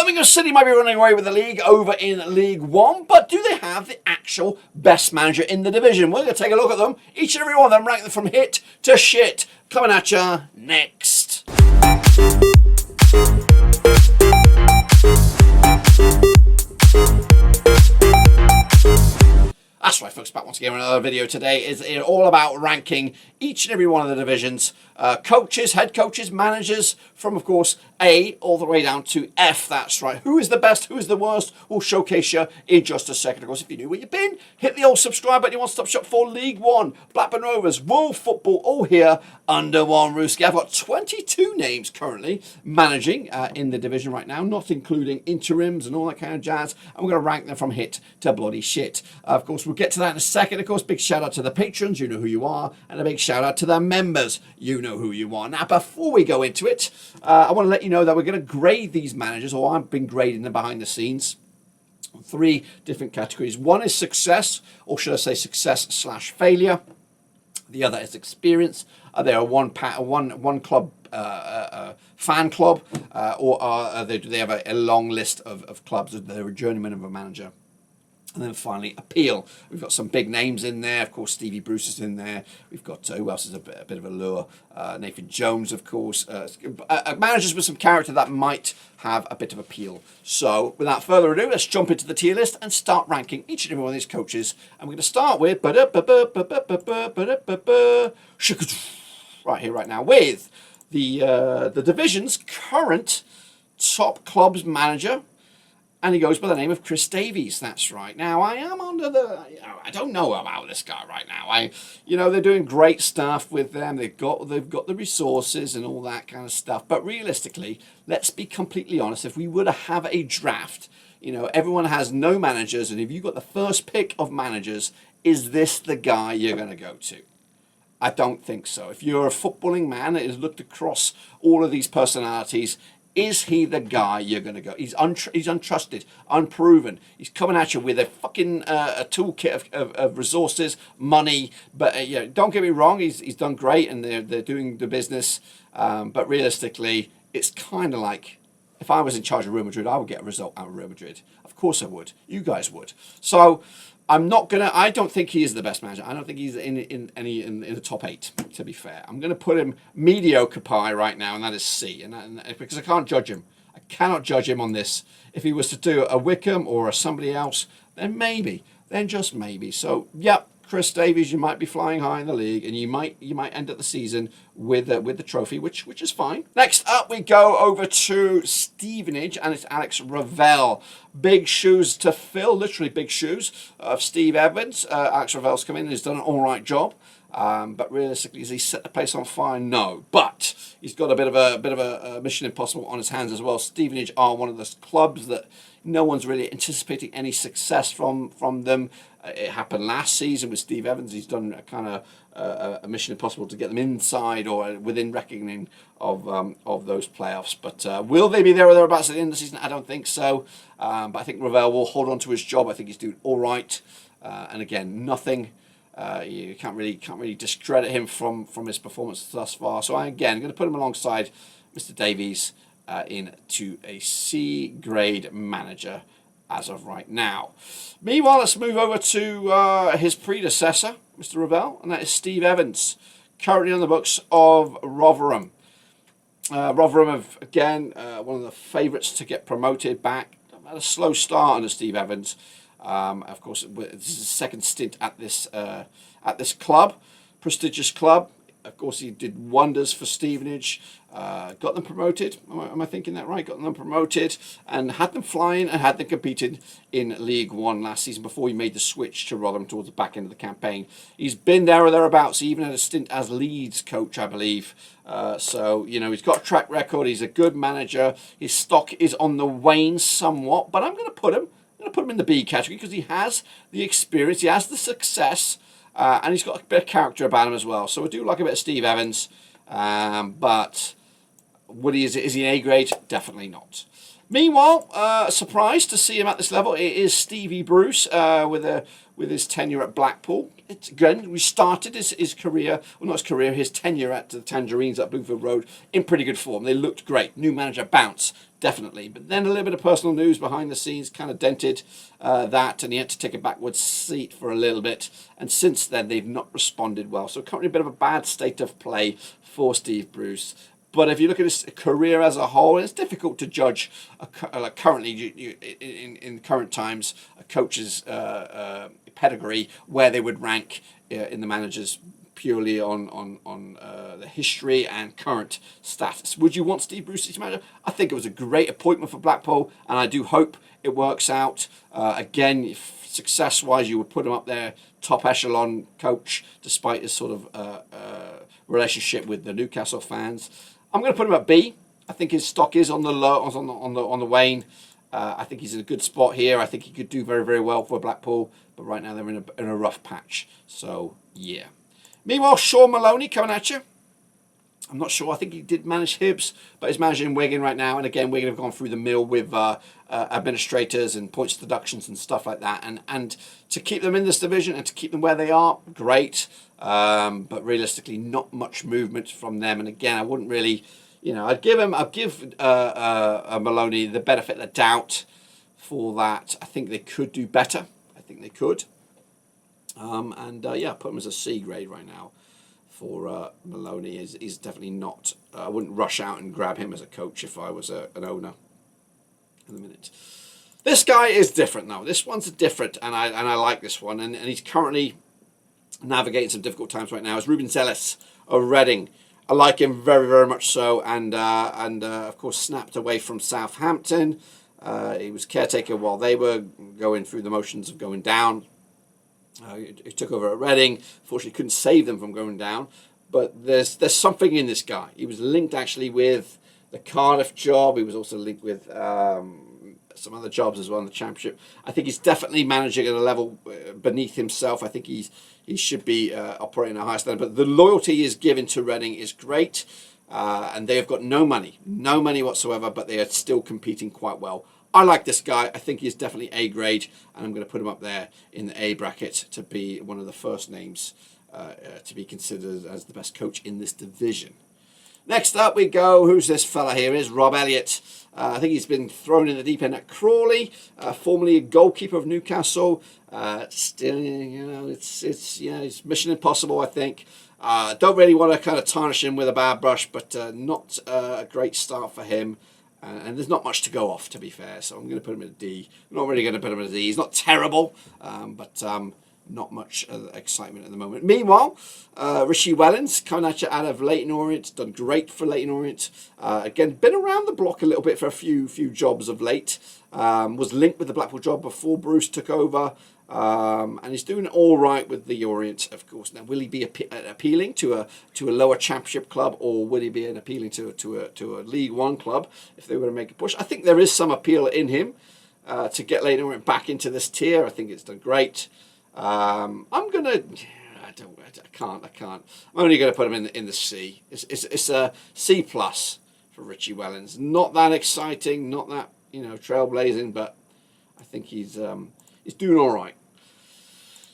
Birmingham City might be running away with the league over in League One, but do they have the actual best manager in the division? We're going to take a look at them, each and every one of them, rank them from hit to shit. Coming at ya next. That's right, folks, back once again with another video today. Is all about ranking each and every one of the divisions, coaches, head coaches, managers, from, of course, A all the way down to F. That's right. Who is the best? Who is the worst? We'll showcase you in just a second. Of course, if you knew where you've been, hit the old subscribe button. You want to stop shop for League One, Blackburn Rovers, World Football, all here under one roof. I've got 22 names currently managing in the division right now, not including interims and all that kind of jazz. And we're going to rank them from hit to bloody shit. Of course, we'll get to that in a second. Of course, big shout out to the patrons, you know who you are, and a big shout out to the members, you know who you are. Now, before we go into it, I want to let you know that we're going to grade these managers, or I've been grading them behind the scenes. 3 different categories. One is success, or should I say success/failure. The other is experience. Are they a one club fan club, or do they have a long list of clubs that they're a journeyman of a manager? And then finally, appeal. We've got some big names in there. Of course, Stevie Bruce is in there. We've got, who else is a bit of a lure? Nathan Jones, of course. Managers with some character that might have a bit of appeal. So, without further ado, let's jump into the tier list and start ranking each and every one of these coaches. And we're going to start with right here, right now, with the division's current top club's manager. And he goes by the name of Chris Davies. That's right. Now, I am under the... I don't know about this guy right now. They're doing great stuff with them. They've got the resources and all that kind of stuff. But realistically, let's be completely honest. If we were to have a draft, everyone has no managers. And if you've got the first pick of managers, is this the guy you're going to go to? I don't think so. If you're a footballing man that has looked across all of these personalities, is he the guy you're going to go? He's untrusted, unproven. He's coming at you with a fucking a toolkit of resources, money. But don't get me wrong, he's done great, and they're doing the business. But realistically, it's kind of like, if I was in charge of Real Madrid, I would get a result out of Real Madrid. Of course I would. You guys would. So I don't think he is the best manager. I don't think he's in the top 8, to be fair. I'm going to put him mediocre pie right now, and that is C. And because I can't judge him. I cannot judge him on this. If he was to do a Wickham or a somebody else, then maybe. Then just maybe. So, yep, Chris Davies, you might be flying high in the league, and you might end up the season with the trophy, which is fine. Next up, we go over to Stevenage, and it's Alex Ravel. Big shoes to fill, literally big shoes of Steve Evans. Alex Ravel's come in and he's done an all right job. But realistically, has he set the place on fire? No. But he's got a bit of a Mission Impossible on his hands as well. Stevenage are one of those clubs that no one's really anticipating any success from them. It happened last season with Steve Evans. He's done a kind of a Mission Impossible to get them inside or within reckoning of those playoffs. But will they be there or thereabouts at the end of the season? I don't think so. But I think Ravel will hold on to his job. I think he's doing all right. And again, nothing. You can't really discredit him from his performance thus far. So I'm going to put him alongside Mr. Davies into a C grade manager as of right now. Meanwhile, let's move over to his predecessor, Mr. Ravel, and that is Steve Evans, currently on the books of Rotherham. Rotherham have, again, one of the favourites to get promoted back. Had a slow start under Steve Evans. Of course, this is his second stint at this club, prestigious club. Of course, he did wonders for Stevenage, got them promoted. Am I thinking that right? Got them promoted and had them flying and had them competing in League One last season before he made the switch to Rotherham towards the back end of the campaign. He's been there or thereabouts. He even had a stint as Leeds coach, I believe. So, he's got a track record. He's a good manager. His stock is on the wane somewhat, but I'm going to put him in the B category because he has the experience, he has the success, and he's got a bit of character about him as well. So I do like a bit of Steve Evans, but is he an A grade? Definitely not. Meanwhile, surprised to see him at this level. It is Stevie Bruce with his tenure at Blackpool. It's again restarted his career, well, not his career, his tenure at the Tangerines at Bloomfield Road in pretty good form. They looked great. New manager bounce, definitely. But then a little bit of personal news behind the scenes kind of dented that, and he had to take a backwards seat for a little bit. And since then, they've not responded well. So currently a bit of a bad state of play for Steve Bruce. But if you look at his career as a whole, it's difficult to judge currently in current times a coach's pedigree where they would rank in the managers purely on the history and current status. Would you want Steve Bruce as manager? I think it was a great appointment for Blackpool, and I do hope it works out. Again, success-wise, you would put him up there, top echelon coach, despite his sort of relationship with the Newcastle fans. I'm going to put him at B. I think his stock is on the low, on the wane. I think he's in a good spot here. I think he could do very, very well for Blackpool, but right now they're in a rough patch. So yeah. Meanwhile, Shaun Maloney coming at you. I'm not sure. I think he did manage Hibs, but he's managing Wigan right now. And again, Wigan have gone through the mill with administrators and points deductions and stuff like that. And to keep them in this division and to keep them where they are, great. But realistically, not much movement from them. And again, I wouldn't really, I'd give Maloney the benefit of the doubt for that. I think they could do better. I think they could. Put him as a C grade right now. For Maloney is definitely not. I wouldn't rush out and grab him as a coach if I was an owner. In a minute, this guy is different though. This one's different, and I like this one. And he's currently navigating some difficult times right now. Is Ruben Neves of Reading. I like him very, very much so, and of course snapped away from Southampton. He was caretaker while they were going through the motions of going down. He took over at Reading. Fortunately, couldn't save them from going down. But there's something in this guy. He was linked actually with the Cardiff job. He was also linked with some other jobs as well in the Championship. I think he's definitely managing at a level beneath himself. I think he should be operating at a higher standard. But the loyalty he's given to Reading is great. And they have got no money whatsoever, but they are still competing quite well. I like this guy. I think he's definitely A grade, and I'm going to put him up there in the A bracket to be one of the first names to be considered as the best coach in this division. Next up we go. Who's this fella here? Is Rob Elliott. I think he's been thrown in the deep end at Crawley, formerly a goalkeeper of Newcastle. Still, it's mission impossible, I think. Don't really want to kind of tarnish him with a bad brush, but not a great start for him. And there's not much to go off, to be fair, so I'm going to put him in a D. I'm not really going to put him in a D. He's not terrible, but not much excitement at the moment. Meanwhile, Richie Wellens coming at you out of Leyton Orient, done great for Leyton Orient. Again, been around the block a little bit for a few jobs of late. Was linked with the Blackpool job before Bruce took over. And he's doing all right with the Orient, of course. Now, will he be appealing to a lower Championship club, or will he be appealing to a League One club if they were to make a push? I think there is some appeal in him to get Leyton Orient back into this tier. I think it's done great. I can't. I'm only going to put him in the C. It's a C plus for Richie Wellens. Not that exciting, not that trailblazing, but I think he's doing all right.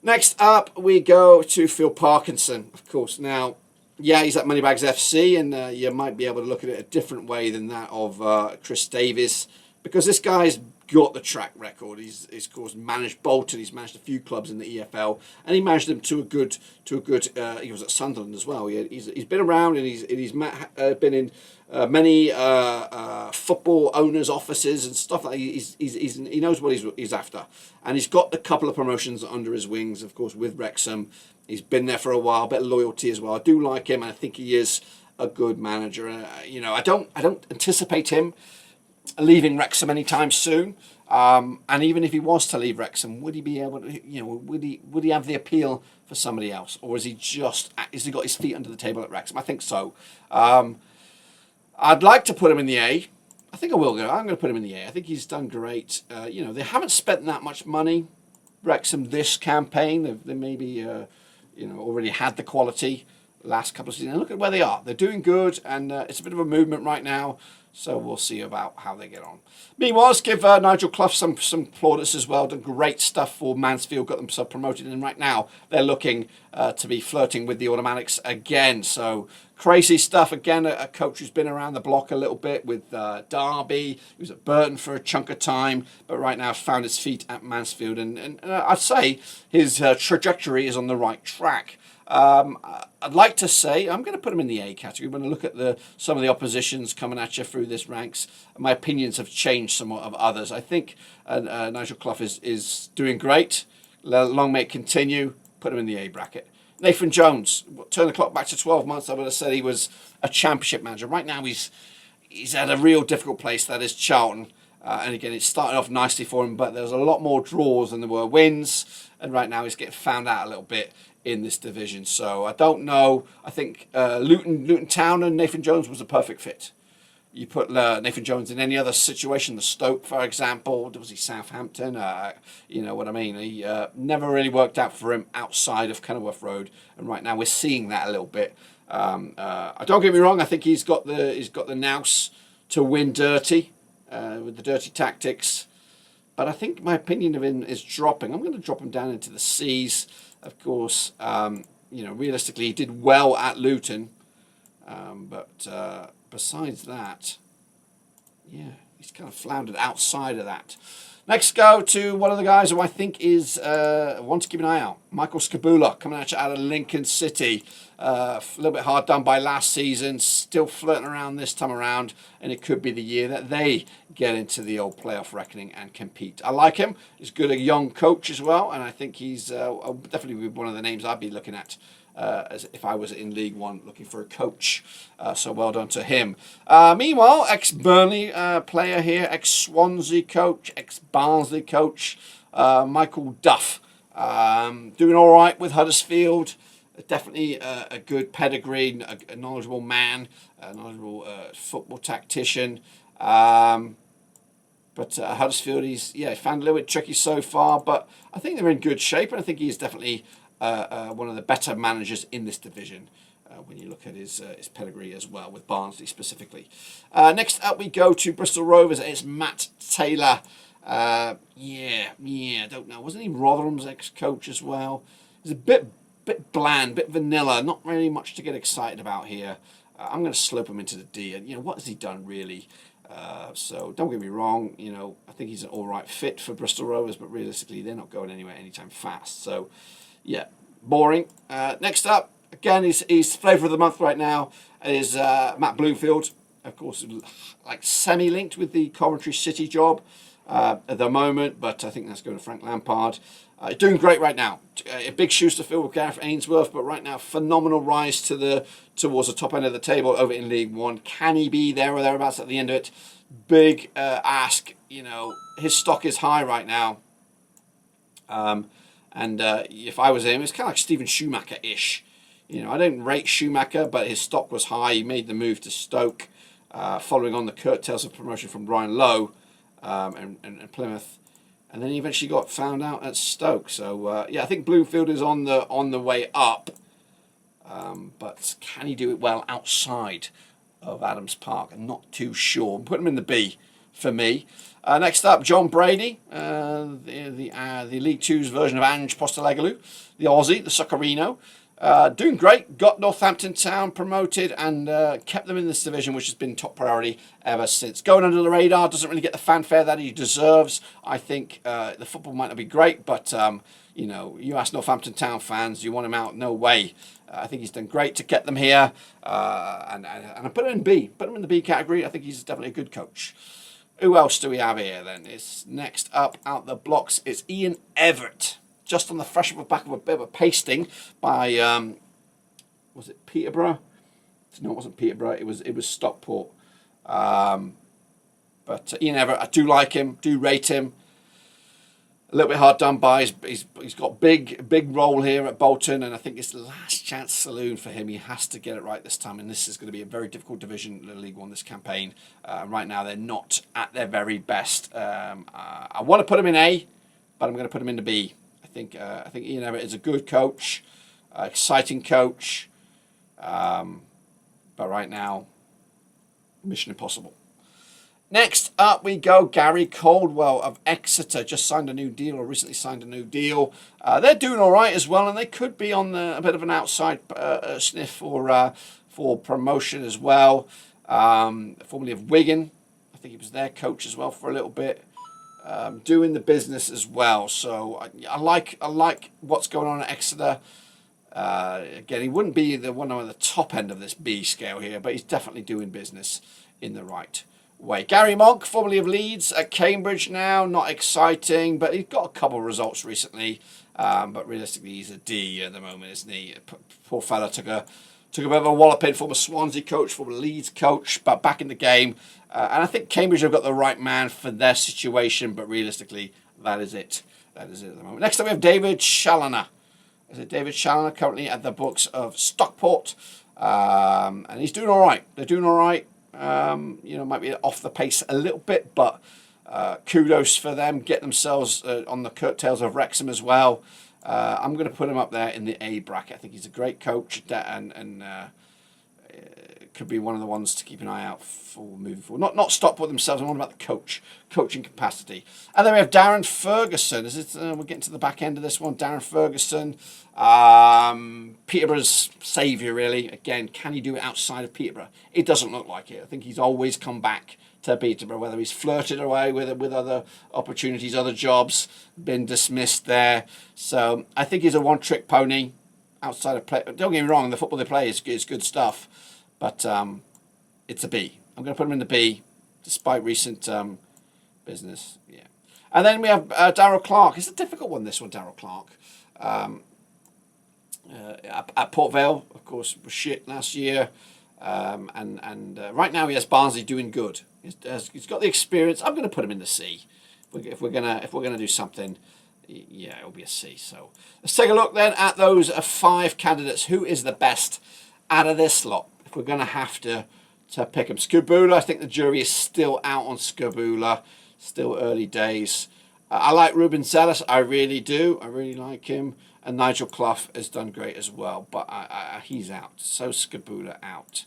Next up, we go to Phil Parkinson, of course. Now, yeah, he's at Moneybags FC, and you might be able to look at it a different way than that of Chris Davies, because this guy's got the track record. He's of course managed Bolton. He's managed a few clubs in the EFL, and he managed them to a good. He was at Sunderland as well. He's been around, and he's been in many football owners' offices and stuff like that. He knows what he's after, and he's got a couple of promotions under his wings. Of course, with Wrexham, he's been there for a while. A bit of loyalty as well. I do like him, and I think he is a good manager. I don't anticipate him leaving Wrexham anytime soon. And even if he was to leave Wrexham, would he be able to, would he have the appeal for somebody else, or has he got his feet under the table at Wrexham? I think so. I'd like to put him in the A. I think I will go. I'm going to put him in the A. I think he's done great. They haven't spent that much money, Wrexham, this campaign. They maybe, already had the quality last couple of seasons. And look at where they are. They're doing good, and it's a bit of a movement right now. So we'll see about how they get on. Meanwhile, let's give Nigel Clough some plaudits as well. Done great stuff for Mansfield, got themselves promoted, and right now they're looking to be flirting with the automatics again. So crazy stuff. Again, a coach who's been around the block a little bit with Derby. He was at Burton for a chunk of time, but right now has found his feet at Mansfield. And I'd say his trajectory is on the right track. I'd like to say I'm going to put him in the A category. When I look at some of the oppositions coming at you through this ranks, my opinions have changed somewhat of others. I think Nigel Clough is doing great. Long may it continue. Put him in the A bracket. Nathan Jones, turn the clock back to 12 months. I would have said he was a championship manager. Right now he's at a real difficult place. That is Charlton. And again, it started off nicely for him, but there's a lot more draws than there were wins. And right now he's getting found out a little bit in this division. So I don't know. I think Luton Town and Nathan Jones was a perfect fit. You put Nathan Jones in any other situation, the Stoke, for example, was he Southampton? You know what I mean? He never really worked out for him outside of Kenilworth Road, and right now we're seeing that a little bit. Don't get me wrong. I think he's got the nous to win dirty with the dirty tactics, but I think my opinion of him is dropping. I'm going to drop him down into the C's. Of course, realistically, he did well at Luton, but besides that, yeah, he's kind of floundered outside of that. Next, go to one of the guys who I think is one to keep an eye out. Michael Scabula, coming at you out of Lincoln City. A little bit hard done by last season, still flirting around this time around, and it could be the year that they get into the old playoff reckoning and compete. I like him. He's good, a young coach as well, and I think he's definitely one of the names I'd be looking at as if I was in League One looking for a coach. So well done to him. Meanwhile, ex-Burnley player here, ex-Swansea coach, ex-Barnsley coach, Michael Duff. Doing all right with Huddersfield. Definitely a good pedigree, a knowledgeable man, a knowledgeable football tactician. But Huddersfield, he's found a little bit tricky so far, but I think they're in good shape, and I think he's definitely one of the better managers in this division when you look at his pedigree as well, with Barnsley specifically. Next up, we go to Bristol Rovers. It's Matt Taylor. I don't know. Wasn't he Rotherham's ex-coach as well? He's a bit bland, bit vanilla, not really much to get excited about here. I'm going to slope him into the D. And what has he done really? So don't get me wrong. I think he's an all right fit for Bristol Rovers, but realistically, they're not going anywhere anytime fast. So, yeah, boring. Next up, again, he's flavour of the month right now is Matt Bloomfield. Of course, like semi-linked with the Coventry City job at the moment, but I think that's going to Frank Lampard. Doing great right now. Big shoes to fill with Gareth Ainsworth, but right now phenomenal rise towards the top end of the table over in League One. Can he be there or thereabouts at the end of it? Big ask. His stock is high right now. If I was him, it's kind of like Steven Schumacher-ish. I don't rate Schumacher, but his stock was high. He made the move to Stoke, following on the curtails of promotion from Brian Lowe and Plymouth. And then he eventually got found out at Stoke. So, I think Bloomfield is on the way up. But can he do it well outside of Adams Park? I'm not too sure. Put him in the B for me. Next up, John Brady, the League Two's version of Ange Postecoglou, the Aussie, the Succarino. Doing great, got Northampton Town promoted and kept them in this division, which has been top priority ever since. Going under the radar, doesn't really get the fanfare that he deserves. I think the football might not be great, but you ask Northampton Town fans, you want him out? No way. I think he's done great to get them here, and I put him in B. Put him in the B category. I think he's definitely a good coach. Who else do we have here then? It's next up out the blocks. It's Ian Everett. Just on the fresh of the back of a bit of a pasting by, was it Peterborough? No, it wasn't Peterborough. It was Stockport. But Ian Everett, I do like him, do rate him. A little bit hard done by. He's got big role here at Bolton, and I think it's the last chance saloon for him. He has to get it right this time, and this is going to be a very difficult division in League One this campaign. Right now, they're not at their very best. I want to put him in A, but I'm going to put him into B. I think Ian Everett is a good coach, exciting coach, but right now, mission impossible. Next up we go, Gary Caldwell of Exeter. Just signed a new deal, or recently signed a new deal. They're doing all right as well, and they could be on a bit of an outside sniff for promotion as well. Formerly of Wigan. I think he was their coach as well for a little bit. Doing the business as well. So I like what's going on at Exeter. Again, he wouldn't be one on the top end of this B scale here, but he's definitely doing business in the right way. Gary Monk, formerly of Leeds, at Cambridge now. Not exciting, but he's got a couple of results recently. But realistically, he's a D at the moment, isn't he? Poor fella took a bit of a walloping. Former Swansea coach, former Leeds coach, but back in the game. And I think Cambridge have got the right man for their situation, but realistically, that is it. That is it at the moment. Next up, we have David Challoner. Is it David Challoner, currently at the books of Stockport? And he's doing all right. They're doing all right. Might be off the pace a little bit, but kudos for them. Get themselves on the coattails of Wrexham as well. I'm going to put him up there in the A bracket. I think he's a great coach and could be one of the ones to keep an eye out for moving forward. Not Stockport themselves. I'm on about the coaching capacity. And then we have Darren Ferguson. We're getting to the back end of this one. Darren Ferguson, Peterborough's saviour, really. Again, can he do it outside of Peterborough? It doesn't look like it. I think he's always come back to Peterborough, whether he's flirted away with other opportunities, other jobs, been dismissed there. So I think he's a one-trick pony outside of play. Don't get me wrong, the football they play is good stuff, but it's a B. I'm going to put him in the B, despite recent business. Yeah. And then we have Darryl Clark. It's a difficult one, this one, Darryl Clark. At Port Vale, of course, was shit last year. And right now he has Barnsley doing good. He's got the experience. I'm going to put him in the C. If we're gonna do something, yeah, it'll be a C. So let's take a look then at those 5 candidates. Who is the best out of this lot? If we're going to have to pick him, Skubula. I think the jury is still out on Skubula. Still early days. I like Ruben Neves. I really do. I really like him. And Nigel Clough has done great as well, but he's out. So Skubula out.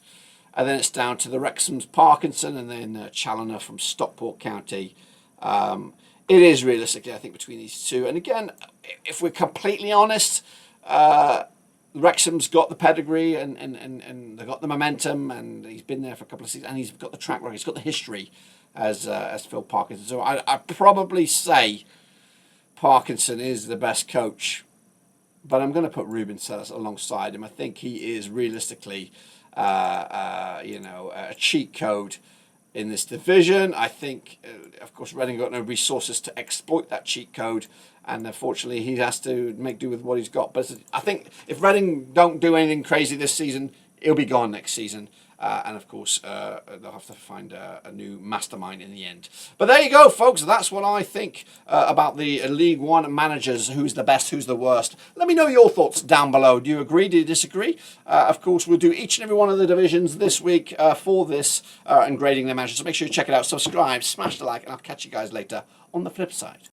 And then it's down to the Wrexham's Parkinson and then Challoner from Stockport County. It is realistically, I think, between these two. And again, if we're completely honest, Wrexham's got the pedigree and they've got the momentum, and he's been there for a couple of seasons, and he's got the track record, he's got the history as Phil Parkinson. So I'd probably say Parkinson is the best coach, but I'm going to put Ruben Neves alongside him. I think he is realistically, a cheat code in this division. I think, of course, Reading got no resources to exploit that cheat code, and unfortunately he has to make do with what he's got. But I think if Reading don't do anything crazy this season, he'll be gone next season. And of course, they'll have to find a new mastermind in the end. But there you go, folks. That's what I think about the League One managers. Who's the best? Who's the worst? Let me know your thoughts down below. Do you agree? Do you disagree? Of course, we'll do each and every one of the divisions this week for this and grading their managers. So make sure you check it out. Subscribe, smash the like, and I'll catch you guys later on the flip side.